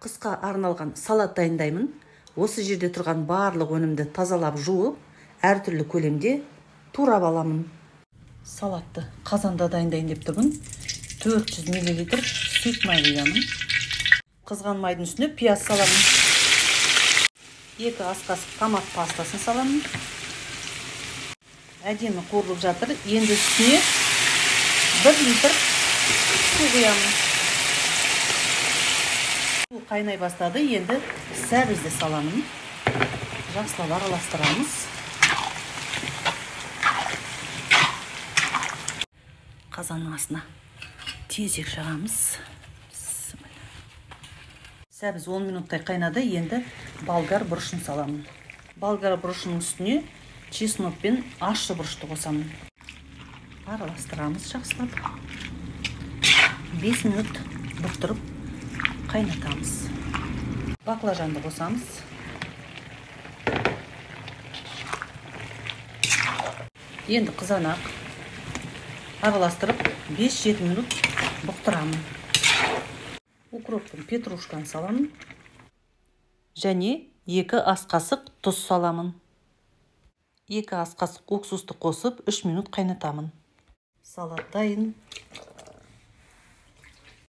қысқа арналған салат дайындаймын. Осы жерде тұрған барлық өнімді тазалап жуып, әртүрлі көлемде турап аламын. Салатты қазанда дайындайын деп тұрмын. 400 мл сүт май құямын. Қызған майдың үстіне пияз саламын. 2 ас қасық томат пастасын саламын. Әдемі қуырылып жатыр. Енді үстіне 1 литр су құямын. Су қайнай бастады. Енді сәбізді саламын. Жақсылап араластырамыз. Қазанның астына тезек жағамыз. Сәбіз 10 минуттай қайнады. Енді болгар бұрышын саламын. Болгар бұрышының үстіне чеснок пен ащы бұрышты қосамын. Араластырамыз жақсылап. 5 минут бұқтырып қайнатамыз. Баклажанды қосамыз. Енді қызанақ араластырып 5-7 минут бұқтырамын. Укроп пен петрушканы саламын. Және 2 ас қасық тұз саламын. 2 ас қасық уксусты қосып 3 минут қайнатамын. Салат дайын.